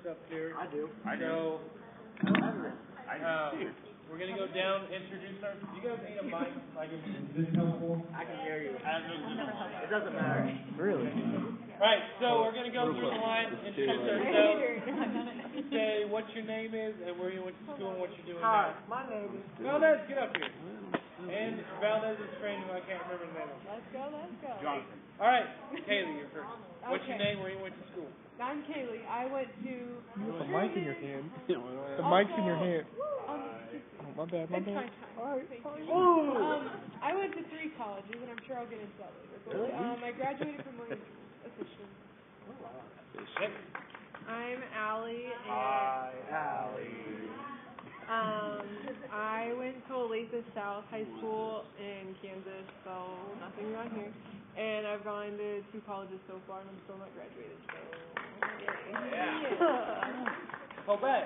up here. I do. So, we're going to go down, introduce our... You guys need a mic? Like, is this helpful? I can hear you. It doesn't matter. Really? All right, so we're going to go through the line, introduce ourselves, say what your name is and where you went to school and what you're doing Hi, now. my name is... Valdez, get up here. And Valdez's friend, who I can't remember the name of. Let's go. Jonathan. All right, Kaylee, you're first. What's your name, where you went to school? I'm Kaylee. I went to... You have the mic in your hand. The mic's in your hand. My bad. All right. I went to 3 colleges, and I'm sure I'll get into that later. But, I graduated from Williams officially. I'm Allie. Hi, Allie. I went to Olathe South High School in Kansas, so nothing wrong here. And I've gone to 2 colleges so far, and I'm still not graduated. So Colby.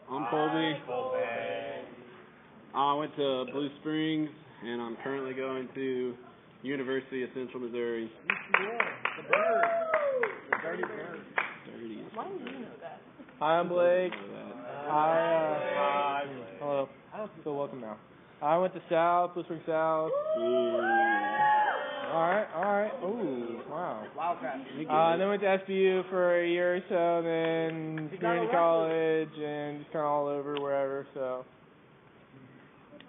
I'm Colby. I went to Blue Springs, and I'm currently going to University of Central Missouri. The bird. The dirty bird. why did you know that? Hi, I'm Blake. Hi. Hello. So welcome now. I went to South, Blue Springs South. All right. Ooh, wow. Wildcat. Then went to SBU for a year or so, then community college, and just kind of all over, wherever, so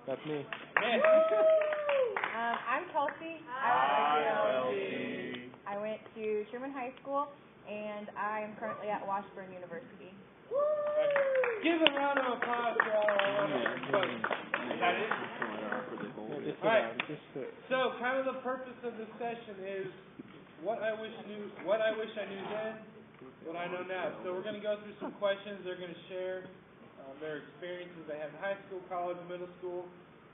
that's me. I'm Kelsey. I went to Sherman High School, and I am currently at Washburn University. Give a round of applause for all our folks. That is? All right. So, kind of the purpose of this session is what I wish I knew then, what I know now. So we're going to go through some questions. They're going to share their experiences they had in high school, college, middle school,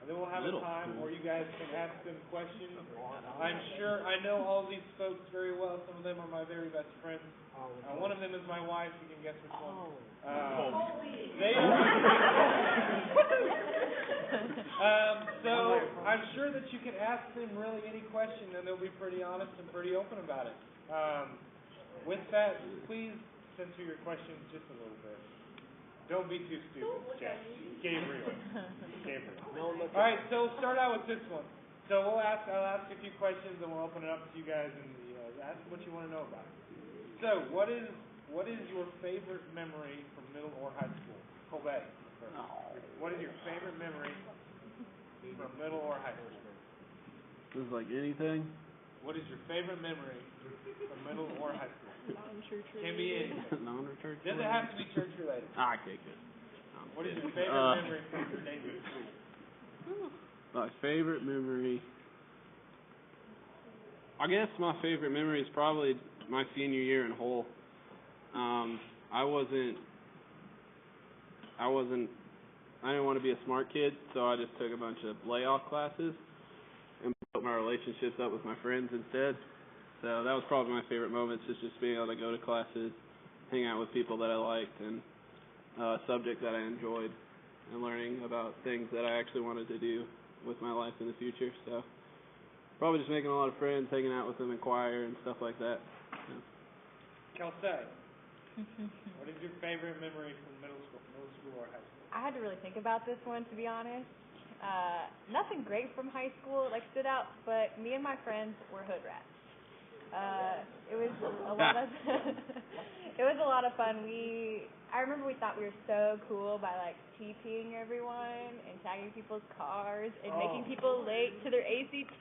and then we'll have a time where you guys can ask them questions. I'm sure I know all these folks very well. Some of them are my very best friends. One of them is my wife. You can guess which one. So I'm sure that you can ask them really any question, and they'll be pretty honest and pretty open about it. With that, please censor your questions just a little bit. Don't be too stupid, Jeff. Gabriel. All right, so we'll start out with this one. So I'll ask a few questions, and we'll open it up to you guys and ask what you want to know about it. So, what is your favorite memory from middle or high school? Colby. What is your favorite memory from middle or high school? This is like anything. What is your favorite memory from middle or high school? Non-church related. Can be anything. Non-church. Doesn't have to be church related. Okay, good. What is your favorite memory from your neighborhood school? My favorite memory. I guess my favorite memory is probably my senior year in Hull. I didn't want to be a smart kid, so I just took a bunch of layoff classes and built my relationships up with my friends instead. So that was probably my favorite moments, is just being able to go to classes, hang out with people that I liked, and subjects that I enjoyed, and learning about things that I actually wanted to do with my life in the future. So probably just making a lot of friends, hanging out with them in choir and stuff like that. Kelsey, what is your favorite memory from middle school or high school? I had to really think about this one, to be honest. Nothing great from high school stood out, but me and my friends were hood rats. It was a lot of it was a lot of fun. I remember we thought we were so cool by TPing everyone and tagging people's cars and making people late to their ACT.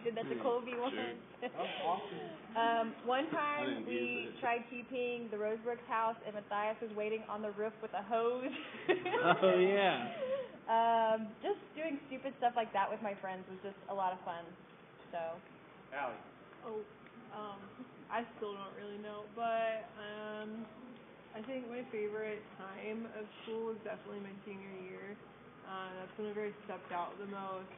Did that to Colby once. That's awesome. One time we tried TPing the Rosebrooks house, and Matthias was waiting on the roof with a hose. Oh yeah. Just doing stupid stuff like that with my friends was just a lot of fun. So. Allie. I still don't really know, but I think my favorite time of school was definitely my senior year. That's whenever I stepped out the most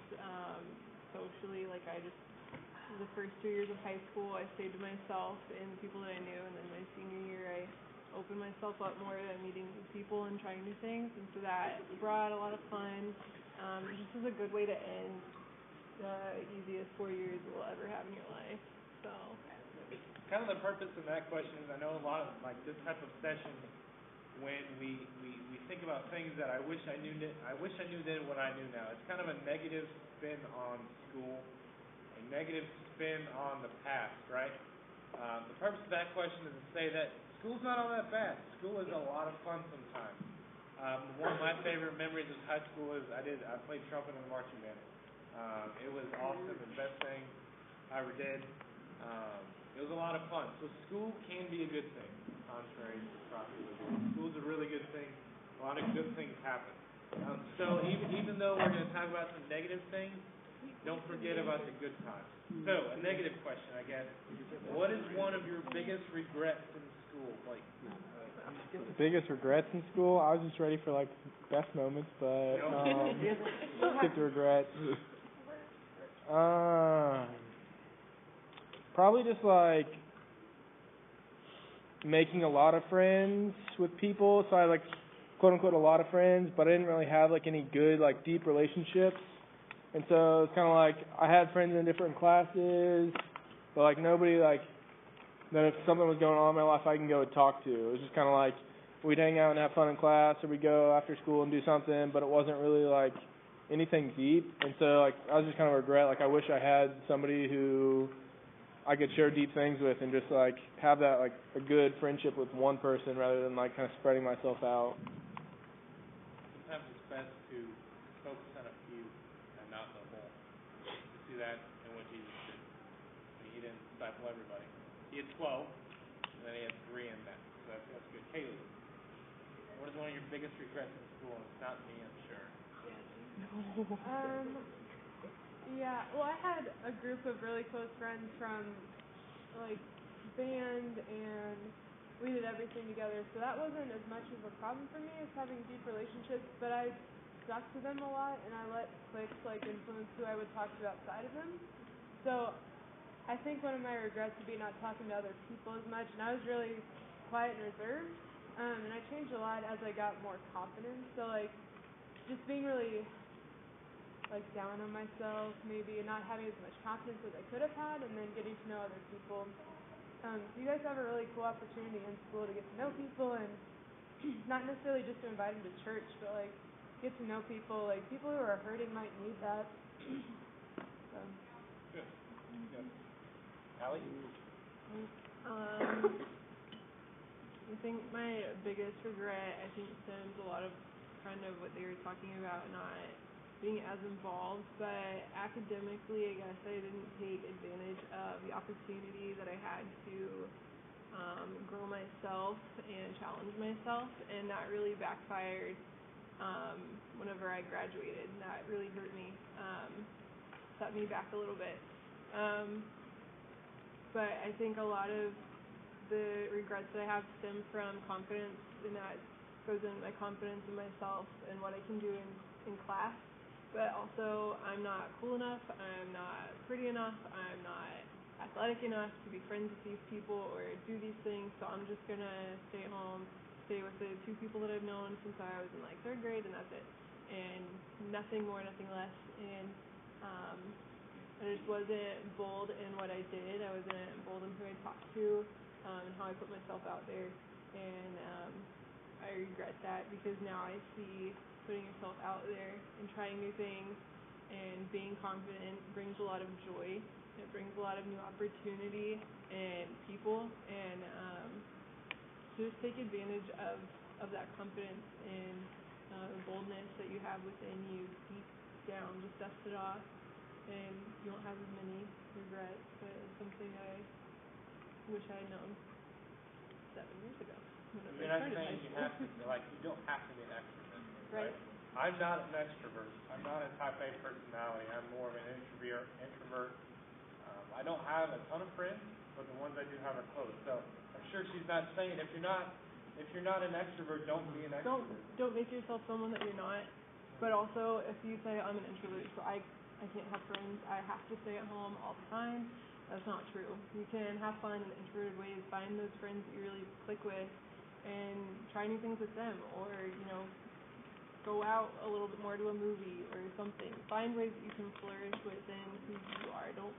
socially. The first 2 years of high school, I stayed to myself and people that I knew, and then my senior year, I opened myself up more to meeting new people and trying new things, and so that brought a lot of fun. This is a good way to end the easiest 4 years you'll ever have in your life. So. kind of the purpose of that question is I know a lot of like this type of session when we think about things that I wish I knew then what I knew now. It's kind of a negative spin on school, a negative spin on the past, right? The purpose of that question is to say that school's not all that bad. School is a lot of fun sometimes. One of my favorite memories of high school is I played trumpet in the marching band. It was awesome, the best thing I ever did. It was a lot of fun. So school can be a good thing, contrary to popular belief. School's a really good thing. A lot of good things happen. So even though we're going to talk about some negative things, don't forget about the good times. So, a negative question, I guess. What is one of your biggest regrets in school? Like, biggest regrets in school? I was just ready for like best moments, but skip the regrets. Probably just like making a lot of friends with people. So I had like quote unquote a lot of friends, but I didn't really have like any good like deep relationships. And so it's kind of like I had friends in different classes, but like nobody like that if something was going on in my life I can go and talk to. It was just kind of like we'd hang out and have fun in class, or we'd go after school and do something, but it wasn't really like anything deep. And so like I was just kind of regret like I wish I had somebody who I could share deep things with and just like have that like a good friendship with one person rather than like kind of spreading myself out. Sometimes it's best to focus on a few and not the whole. You see that in what Jesus did. He didn't disciple everybody. He had 12, and then he had 3 in that. So that's good. Haley, what is one of your biggest regrets in school? It's not me, I'm sure. Yeah, well, I had a group of really close friends from, like, band, and we did everything together, so that wasn't as much of a problem for me as having deep relationships, but I stuck to them a lot, and I let cliques, like, influence who I would talk to outside of them. So I think one of my regrets would be not talking to other people as much, and I was really quiet and reserved, and I changed a lot as I got more confident, so, like, just being really like down on myself, maybe, and not having as much confidence as I could have had, and then getting to know other people. So you guys have a really cool opportunity in school to get to know people, and not necessarily just to invite them to church, but like get to know people. Like people who are hurting might need that. So. Good. Good. Allie? I think my biggest regret, stems a lot of kind of what they were talking about, not being as involved, but academically, I guess I didn't take advantage of the opportunity that I had to grow myself and challenge myself, and that really backfired whenever I graduated, and that really hurt me, set me back a little bit. But I think a lot of the regrets that I have stem from confidence, and that goes into my confidence in myself and what I can do in class. But also, I'm not cool enough, I'm not pretty enough, I'm not athletic enough to be friends with these people or do these things, so I'm just going to stay at home, stay with the 2 people that I've known since I was in like 3rd grade, and that's it. And nothing more, nothing less. And I just wasn't bold in what I did, I wasn't bold in who I talked to, and how I put myself out there. And I regret that because now I see putting yourself out there and trying new things and being confident brings a lot of joy. It brings a lot of new opportunity and people, and just take advantage of that confidence and boldness that you have within you deep down. Just dust it off, and you won't have as many regrets. But it's something I wish I had known 7 years ago. You're not saying you have to, like, you don't have to be an extrovert. Right. I'm not an extrovert. I'm not a type A personality. I'm more of an introvert. I don't have a ton of friends, but the ones I do have are close. So I'm sure she's not saying if you're not an extrovert, don't be an extrovert. Don't make yourself someone that you're not. But also, if you say I'm an introvert, so I can't have friends, I have to stay at home all the time. That's not true. You can have fun in introverted ways. Find those friends that you really click with, and try new things with them, or go out a little bit more to a movie or something. Find ways that you can flourish within who you are. Don't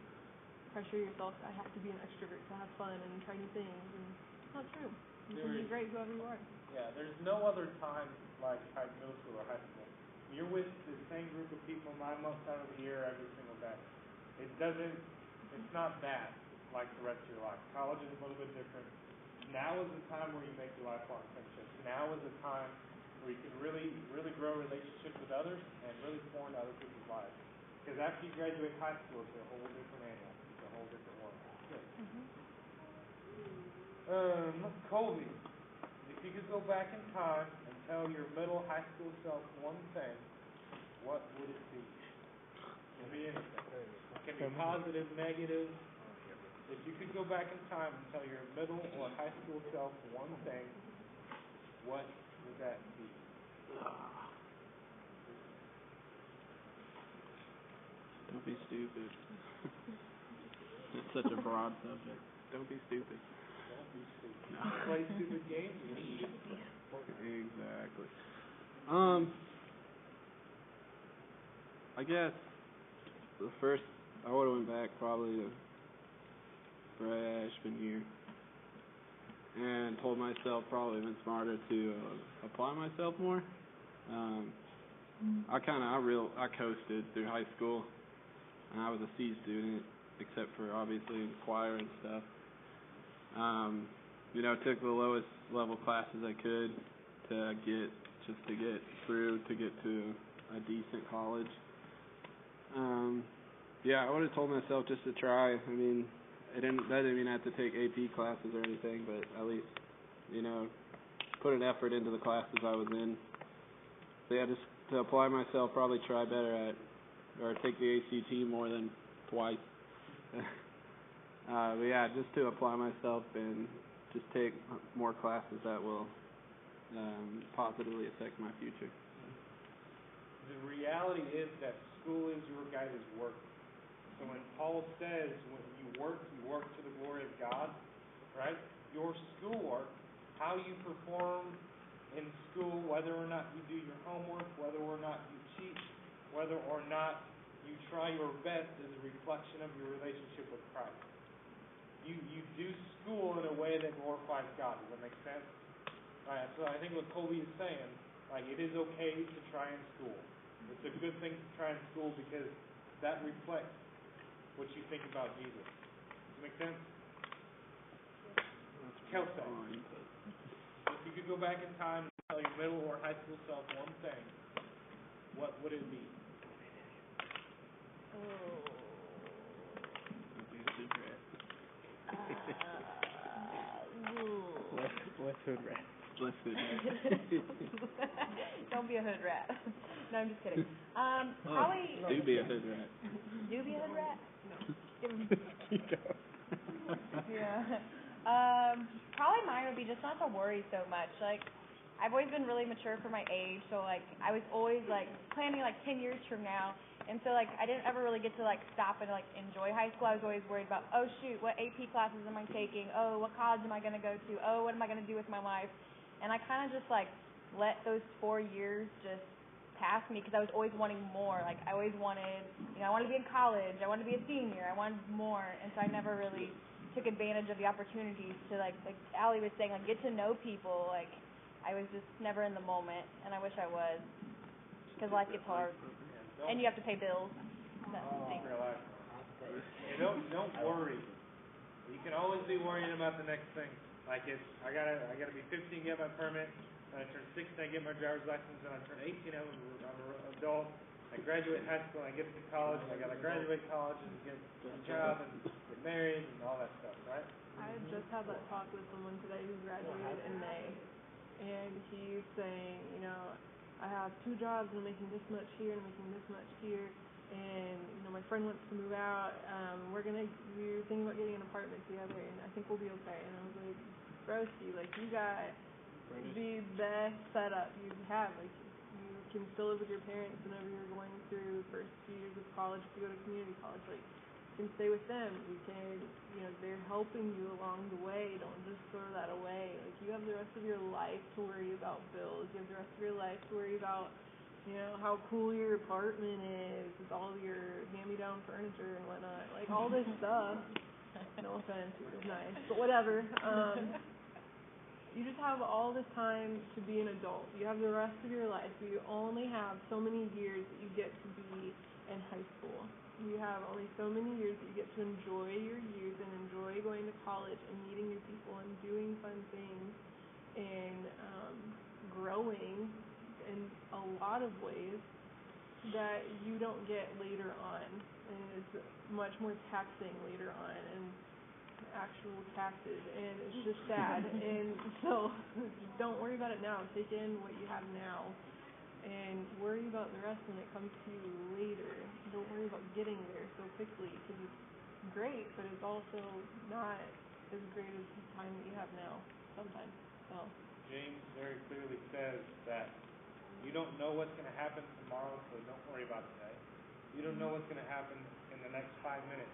pressure yourself. I have to be an extrovert to have fun and try new things, and it's not true. You can be great whoever you are. Yeah, there's no other time like middle school or high school. You're with the same group of people 9 months out of the year every single day. It's not that like the rest of your life. College is a little bit different. Now is the time where you make your lifelong friendships. Now is the time where you can really, really grow relationships with others and really pour into other people's lives. Because after you graduate high school, it's a whole different animal. It's a whole different world. Colby, if you could go back in time and tell your middle high school self one thing, what would it be? It can be anything. It can be positive, negative. If you could go back in time and tell your middle or high school self one thing, what would that be? Don't be stupid. It's such a broad subject. Don't be stupid. Don't be stupid. No. Play stupid games. Exactly. I guess the first I would have went back probably to freshman year and told myself probably been smarter to apply myself more. I coasted through high school, and I was a C student, except for obviously choir and stuff. Took the lowest level classes I could to get through to get to a decent college. I would have told myself just to try. I mean, that didn't mean I had to take AP classes or anything, but at least, put an effort into the classes I was in. So just to apply myself, probably try better at, or take the ACT more than twice. Just to apply myself and just take more classes that will positively affect my future. The reality is that school is your guys' work. So when Paul says when you work to the glory of God, right? Your schoolwork, how you perform in school, whether or not you do your homework, whether or not you cheat, whether or not you try your best is a reflection of your relationship with Christ. You do school in a way that glorifies God. Does that make sense? All right, so I think what Colby is saying, like, it is okay to try in school. It's a good thing to try in school because that reflects what you think about Jesus. Does that make sense? Kelsey, if you could go back in time and tell your middle or high school self one thing, what would it be? Less hood rat. Less hood rat. Don't be a hood rat. No, I'm just kidding. Probably. Do be a hood rat. Do be a hood rat? No. Keep going. Yeah. Probably mine would be just not to worry so much. Like, I've always been really mature for my age, so like I was always like planning like 10 years from now, and so like I didn't ever really get to like stop and like enjoy high school. I was always worried about, oh shoot, what AP classes am I taking? Oh, what college am I gonna go to? Oh, what am I gonna do with my life? And I kind of just like let those 4 years just pass me because I was always wanting more. Like I always wanted, I wanted to be in college. I wanted to be a senior. I wanted more, and so I never really took advantage of the opportunities to like Allie was saying, like get to know people. Like I was just never in the moment, and I wish I was, because life gets hard, and you have to pay bills. Don't worry. You can always be worrying about the next thing. Like I gotta be 15, get my permit. When I turn 16, I get my driver's license. When I turn 18, I'm an adult. I graduate high school, and I get to college. I gotta graduate college and get a job and get married and all that stuff, right? I just had that talk with someone today who graduated in May, and he's saying, I have 2 jobs and I'm making this much here and I'm making this much here, and my friend wants to move out. We're thinking about getting an apartment together, and I think we'll be okay. And I was like, broski, like you got the best setup you have. Like you can still live with your parents whenever you're going through the first few years of college. If you go to community college, like you can stay with them. You can, they're helping you along the way. Don't just throw that away. Like you have the rest of your life to worry about bills. You have the rest of your life to worry about you know, how cool your apartment is with all your hand-me-down furniture and whatnot. Like, all this stuff. No offense, it was nice, but whatever. You just have all this time to be an adult. You have the rest of your life. You only have so many years that you get to be in high school. You have only so many years that you get to enjoy your youth and enjoy going to college and meeting new people and doing fun things and growing in a lot of ways that you don't get later on. And it's much more taxing later on and actual taxes, and it's just sad. And so don't worry about it now. Take in what you have now and worry about the rest when it comes to you later. Don't worry about getting there so quickly, because it's great, but it's also not as great as the time that you have now sometimes. So James very clearly says that you don't know what's going to happen tomorrow, so don't worry about today. You don't know what's going to happen in the next 5 minutes.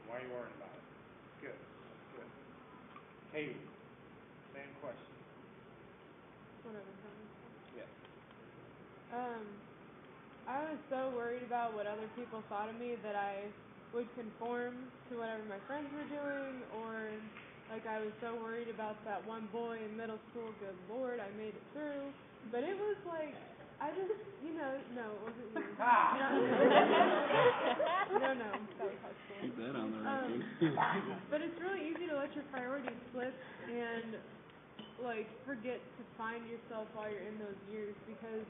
Why are you worrying about it? Good. That's good. Katie, same question. whatever. Yes. I was so worried about what other people thought of me that I would conform to whatever my friends were doing, or like I was so worried about that one boy in middle school. Good Lord, I made it through. But it was like, I just, no, it wasn't you. No, that was high school. Keep that on the record. But it's really easy to let your priorities slip and like forget to find yourself while you're in those years, because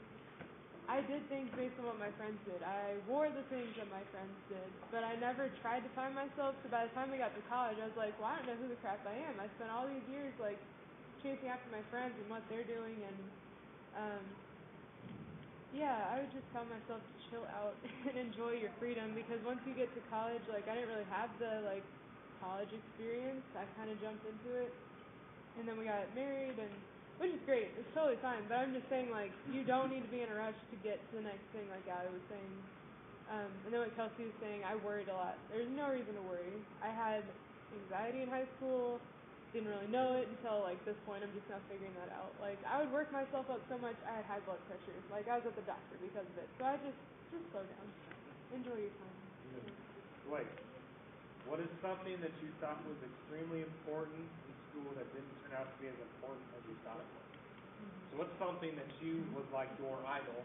I did things based on what my friends did. I wore the things that my friends did, but I never tried to find myself. So by the time I got to college, I was like, well, I don't know who the crap I am. I spent all these years like chasing after my friends and what they're doing, and I would just tell myself to chill out and enjoy your freedom, because once you get to college, like I didn't really have the like college experience. I kind of jumped into it, and then we got married, and which is great. It's totally fine. But I'm just saying, like, you don't need to be in a rush to get to the next thing, like Allie was saying. And then what Kelsey was saying, I worried a lot. There's no reason to worry. I had anxiety in high school. Didn't really know it until, like, this point. I'm just now figuring that out. Like, I would work myself up so much, I had high blood pressure. Like, I was at the doctor because of it. So I just slow down. Enjoy your time. Blake, what is something that you thought was extremely important in school that didn't turn out to be as important as you thought it was? So what's something that you was like your idol,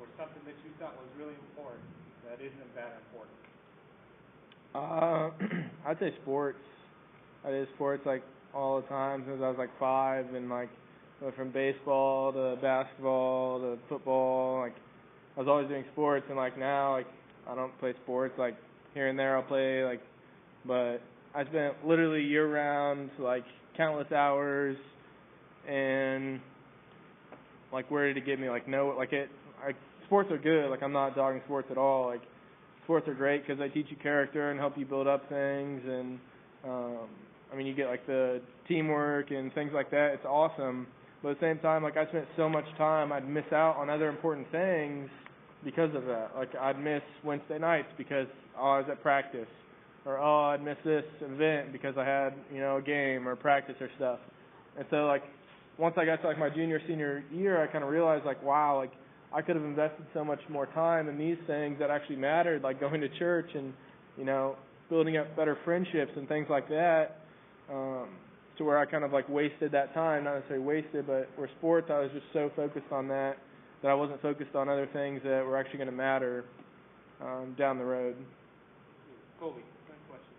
or something that you thought was really important that isn't that important? I'd say sports. I did sports like all the time since I was like 5, and like went from baseball to basketball to football. Like I was always doing sports, and like now like I don't play sports. Like here and there I'll play, like, but I spent literally year round like countless hours, and like where did it get me? Like no, like it. Sports are good. Like I'm not dogging sports at all. Like sports are great because they teach you character and help you build up things, and I mean you get like the teamwork and things like that. It's awesome. But at the same time, like I spent so much time, I'd miss out on other important things because of that. Like I'd miss Wednesday nights because I was at practice, or I'd miss this event because I had a game or practice or stuff. And so like once I got to like my junior senior year, I kind of realized like wow, like I could have invested so much more time in these things that actually mattered, like going to church and building up better friendships and things like that. To where I kind of like wasted that time, not necessarily wasted, but where sports I was just so focused on that I wasn't focused on other things that were actually going to matter down the road. Colby, same question.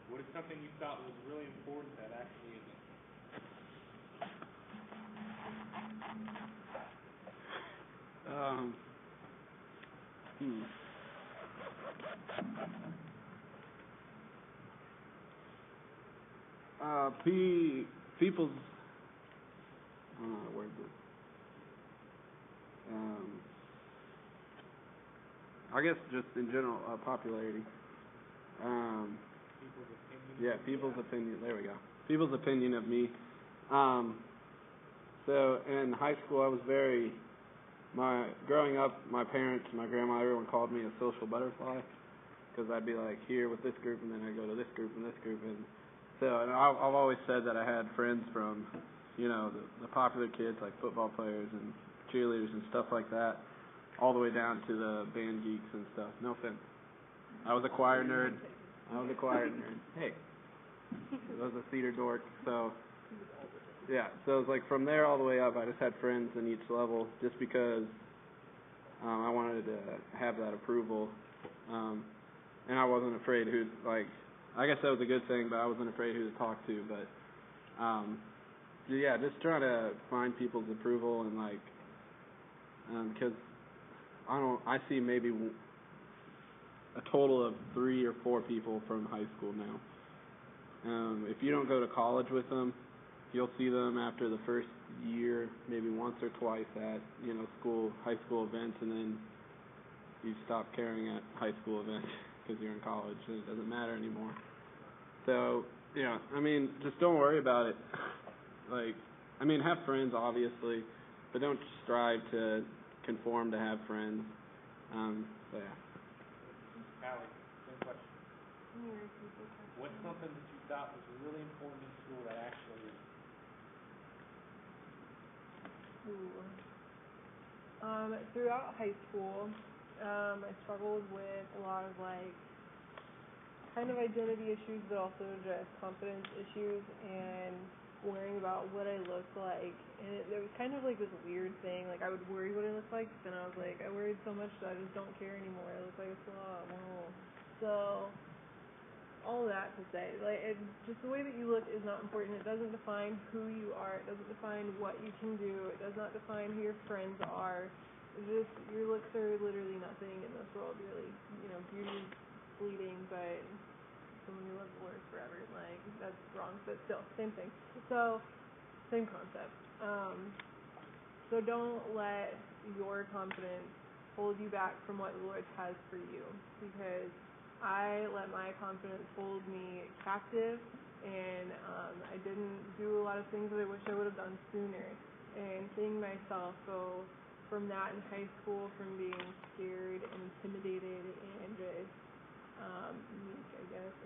What is something you thought was really important that actually isn't? People's, I don't know how to word this. I guess just in general, popularity. People's opinion? Yeah, people's opinion. There we go. People's opinion of me. So in high school, I was growing up, my parents, my grandma, everyone called me a social butterfly, because I'd be like here with this group, and then I'd go to this group and this group, and I've always said that I had friends from, the popular kids like football players and cheerleaders and stuff like that. all the way down to the band geeks and stuff. No offense. I was a choir nerd. Hey, I was a theater dork. So yeah, so it was like from there all the way up, I just had friends in each level, just because I wanted to have that approval, and I wasn't afraid who, like, I guess that was a good thing, but I wasn't afraid who to talk to. But yeah, just trying to find people's approval, and like, because I see maybe a total of 3 or 4 people from high school now. If you don't go to college with them, you'll see them after the first year, maybe once or twice at, high school events, and then you stop caring at high school events because you're in college and it doesn't matter anymore. So, just don't worry about it. Have friends, obviously, but don't strive to conform to have friends. So yeah. Allie, same question. What's something that you thought was really important in school that actually is? Throughout high school, I struggled with a lot of kind of identity issues, but also just confidence issues and worrying about what I looked like. And it was kind of like this weird thing. Like, I would worry what I looked like, but then I was like, I worried so much that I just don't care anymore. I look like a slob. Whoa. So, all that to say, just the way that you look is not important. It doesn't define who you are. It doesn't define what you can do. It does not define who your friends are. It's just, your looks are literally nothing in this world, really. Beauty is fleeting, but someone who loves the Lord forever, that's wrong, but still, same thing. So, same concept. So don't let your confidence hold you back from what the Lord has for you, because I let my confidence hold me captive, and I didn't do a lot of things that I wish I would have done sooner. And seeing myself go from that in high school, from being scared and intimidated and just meek, I guess,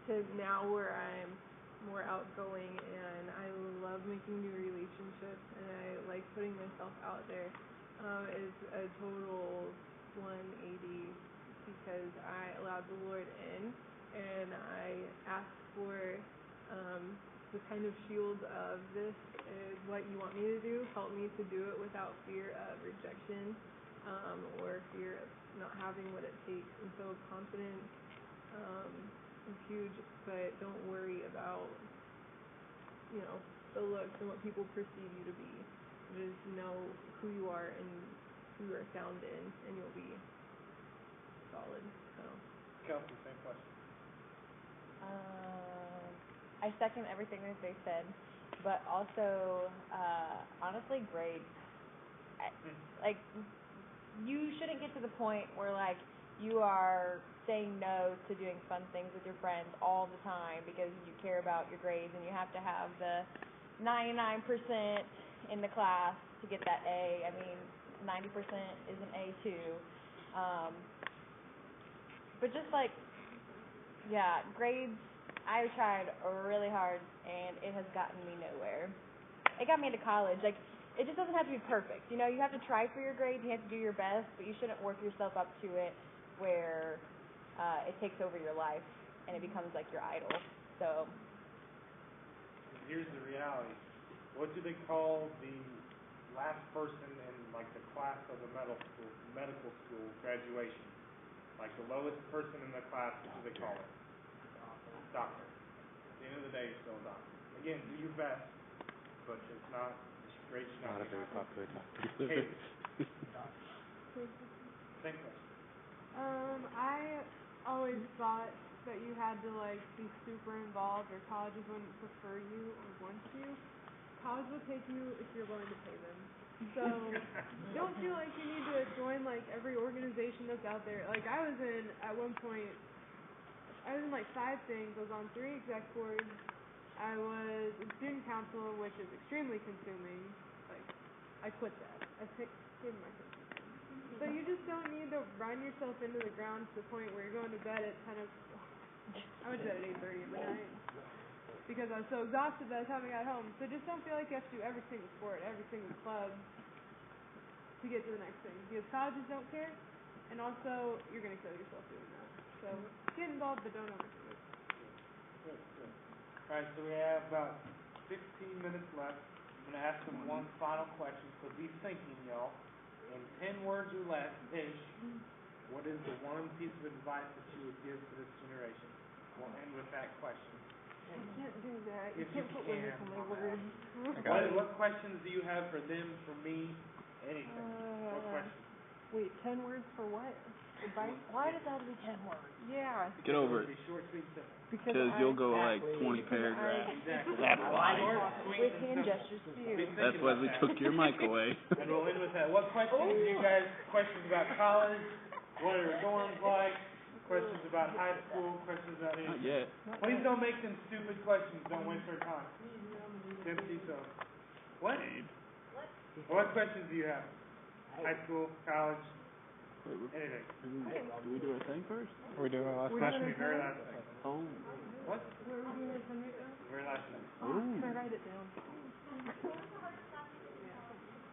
to now where I'm more outgoing and I love making new relationships and I like putting myself out there, is a total 180, because I allowed the Lord in and I asked for the kind of shield of, this is what you want me to do, help me to do it without fear of rejection or fear of not having what it takes. And so confidence is huge, but don't worry about the looks and what people perceive you to be. Just know who you are and who you are found in, and you'll be solid. So. Kelsey, same question. I second everything that they said, but also, honestly, grades. You shouldn't get to the point where, you are saying no to doing fun things with your friends all the time because you care about your grades and you have to have the 99% in the class to get that A. 90% is an A too. But just grades, I tried really hard and it has gotten me nowhere. It got me into college. It just doesn't have to be perfect. You have to try for your grades, you have to do your best, but you shouldn't work yourself up to it where it takes over your life and it becomes like your idol. So here's the reality. What do they call the last person in the class of a medical school graduation? The lowest person in the class, what do they call it? Doctor. At the end of the day, you're still a doctor. Again, do your best, but it's not great. Not a very popular doctor. Hey. Same question. I always thought that you had to be super involved, or colleges wouldn't prefer you or want you. College will take you if you're willing to pay them. So don't feel like you need to join every organization that's out there. At one point, I was in 5 things. I was on 3 exec boards. I was in student council, which is extremely consuming. I quit that. I picked myself. So you just don't need to run yourself into the ground to the point where you're going to bed at 10 o'clock. I went to bed at 8:30 every night because I was so exhausted by the time I got home. So just don't feel like you have to do every single sport, every single club. to get to the next thing. Because colleges don't care, and also you're gonna kill yourself doing that. So get involved, but don't overdo it. Good, good. Alright, so we have about 15 minutes left. I'm gonna ask them one final question, so be thinking, y'all. In 10 words or less-ish, what is the one piece of advice that you would give to this generation? We'll end with that question. You can't do that. You If you can't put can, limits on my words. What questions do you have for them, for me, anything? What questions? Wait, 10 words for what? Advice? Why does that have to be 10 words? Yeah. Get over it. Be short, sweet, simple. Because you'll go like 20 paragraphs. Exactly. That's why. Short, sweet, With and hand simple. gestures too. Be That's thinking why about we that. took your mic away. And we'll end with that. What questions do you guys, questions about college, what are your dorms like, questions about high school, questions about Not anything? yet. Please don't make them stupid questions, don't waste our time. Empty, so. What? What questions do you have? High school, college, Wait, anything? do we do our thing first? Are we doing our last We're question? Question me very last thing. Oh. What? Where are we doing this one right now? Very last thing. Can I write it down?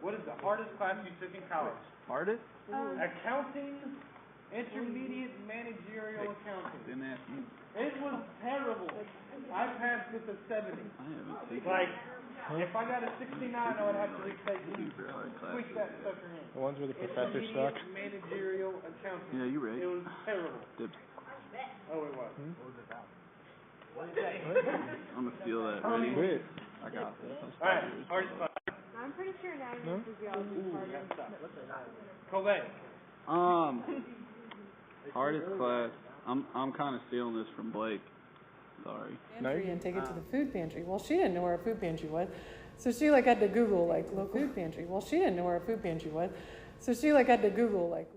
What is the hardest class you took in college? Hardest? Accounting, intermediate managerial accounting. Didn't ask you. It was terrible. I passed with a 70. I haven't taken Like, if I got a 69, I would have to retake it. super hard Squeak classes. that sucker in. The ones where the professors suck. Intermediate managerial accounting. Yeah, you're right. It was terrible. Dibs. Oh, it was. I'm gonna steal that. Ready? Good. I got this. Alright, hardest class. I'm pretty sure anatomy and physiology is harder. Colette. Hardest class. I'm kind of stealing this from Blake. Sorry. Pantry and take it to the food pantry. Well, she didn't know where a food pantry was, so she like had to Google like local food pantry. Well, she didn't know where a food pantry was, so she like had to Google like.